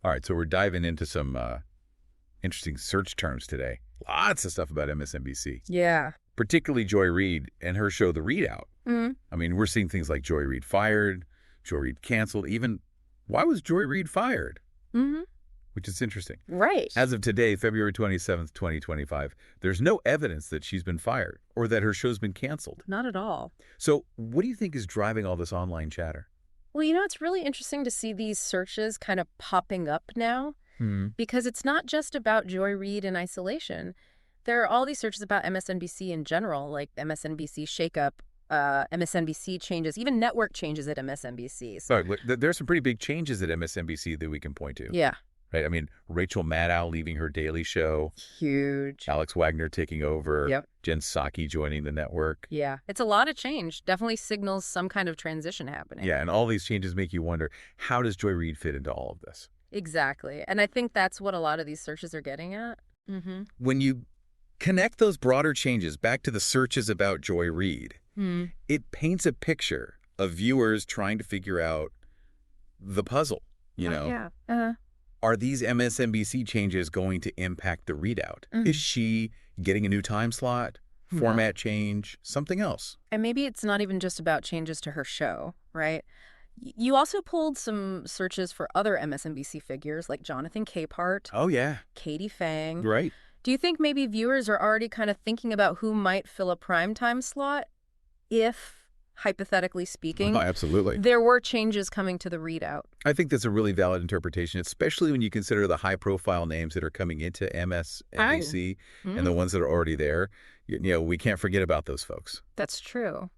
All right, so we're diving into some interesting search terms today. Lots of stuff about MSNBC. Yeah. Particularly Joy Reid and her show, The Readout. Mm-hmm. I mean, we're seeing things like Joy Reid fired, Joy Reid canceled, even why was Joy Reid fired? Mm-hmm. Which is interesting. Right. As of today, February 27th, 2025, there's no evidence that she's been fired or that her show's been canceled. Not at all. So what do you think is driving all this online chatter? Well, it's really interesting to see these searches kind of popping up now because it's not just about Joy Reid in isolation. There are all these searches about MSNBC in general, like MSNBC shakeup, MSNBC changes, even network changes at MSNBC. So there's some pretty big changes at MSNBC that we can point to. Yeah. Right? I mean, Rachel Maddow leaving her daily show. Huge. Alex Wagner taking over. Yep. Jen Psaki joining the network. Yeah. It's a lot of change. Definitely signals some kind of transition happening. Yeah, and all these changes make you wonder, how does Joy Reid fit into all of this? Exactly. And I think that's what a lot of these searches are getting at. Mm-hmm. When you connect those broader changes back to the searches about Joy Reid, it paints a picture of viewers trying to figure out the puzzle, you know? Yeah. Uh-huh. Are these MSNBC changes going to impact the readout? Is she getting a new time slot, format change, something else? And maybe it's not even just about changes to her show, right? You also pulled some searches for other MSNBC figures like Jonathan Capehart. Oh, yeah. Katie Fang. Right. Do you think maybe viewers are already kind of thinking about who might fill a primetime slot if, hypothetically speaking, Oh, absolutely. there were changes coming to the readout? I think that's a really valid interpretation, especially when you consider the high-profile names that are coming into MSNBC and the ones that are already there. You know, we can't forget about those folks. That's true.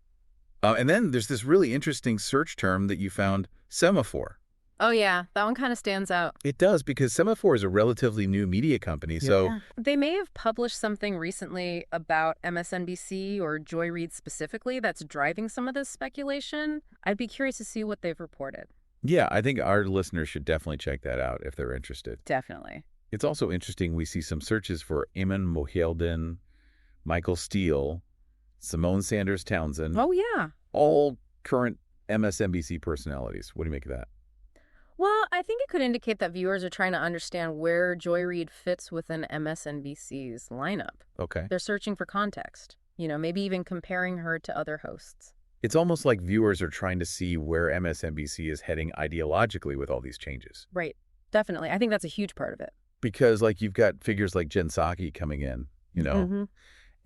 And then there's this really interesting search term that you found, semaphore. Oh, yeah. That one kind of stands out. It does, because Semaphore is a relatively new media company, so... Yeah. They may have published something recently about MSNBC or Joy Reid specifically that's driving some of this speculation. I'd be curious to see what they've reported. Yeah, I think our listeners should definitely check that out if they're interested. Definitely. It's also interesting we see some searches for Eamon Mohiuddin, Michael Steele, Simone Sanders Townsend. Oh, yeah. All current MSNBC personalities. What do you make of that? Well, I think it could indicate that viewers are trying to understand where Joy Reid fits within MSNBC's lineup. Okay. They're searching for context, maybe even comparing her to other hosts. It's almost like viewers are trying to see where MSNBC is heading ideologically with all these changes. Right. Definitely. I think that's a huge part of it. Because, you've got figures like Jen Psaki coming in,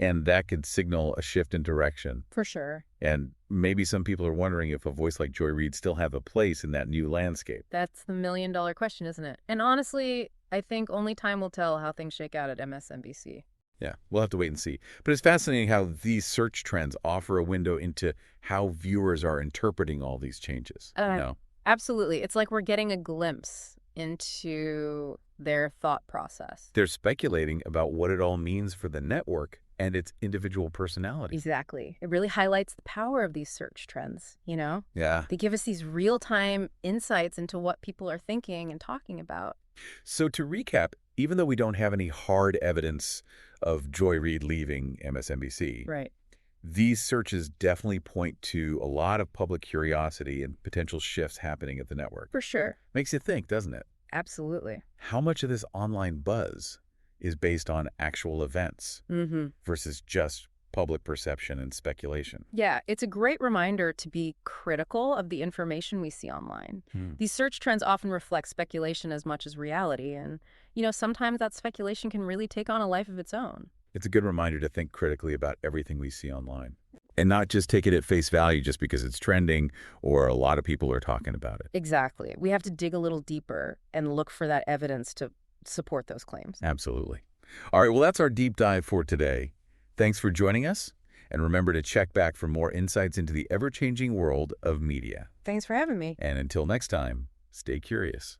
and that could signal a shift in direction. For sure. And maybe some people are wondering if a voice like Joy Reid still have a place in that new landscape. That's the million-dollar question, isn't it? And honestly, I think only time will tell how things shake out at MSNBC. Yeah, we'll have to wait and see. But it's fascinating how these search trends offer a window into how viewers are interpreting all these changes. Absolutely. It's like we're getting a glimpse into their thought process. They're speculating about what it all means for the network and its individual personalities. Exactly. It really highlights the power of these search trends, Yeah. They give us these real-time insights into what people are thinking and talking about. So to recap, even though we don't have any hard evidence of Joy Reid leaving MSNBC, right, these searches definitely point to a lot of public curiosity and potential shifts happening at the network. For sure. Makes you think, doesn't it? Absolutely. How much of this online buzz is based on actual events versus just public perception and speculation? Yeah, it's a great reminder to be critical of the information we see online. These search trends often reflect speculation as much as reality, and, sometimes that speculation can really take on a life of its own. It's a good reminder to think critically about everything we see online and not just take it at face value just because it's trending or a lot of people are talking about it. Exactly. We have to dig a little deeper and look for that evidence to support those claims. Absolutely. All right, well, that's our deep dive for today. Thanks for joining us, and remember to check back for more insights into the ever-changing world of media. Thanks for having me. And until next time, stay curious.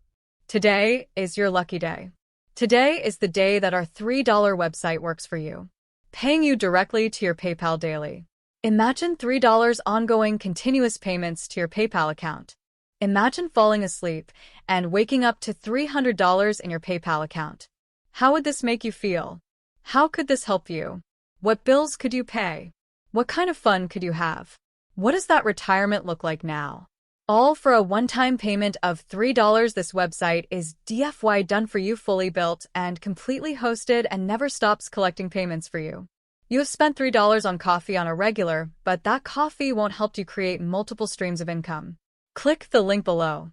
Today is your lucky day. Today is the day that our $3 website works for you, paying you directly to your PayPal daily. Imagine $3 ongoing continuous payments to your PayPal account. Imagine falling asleep and waking up to $300 in your PayPal account. How would this make you feel? How could this help you? What bills could you pay? What kind of fun could you have? What does that retirement look like now? All for a one-time payment of $3. This website is DFY done for you, fully built and completely hosted, and never stops collecting payments for you. You have spent $3 on coffee on a regular, but that coffee won't help you create multiple streams of income. Click the link below.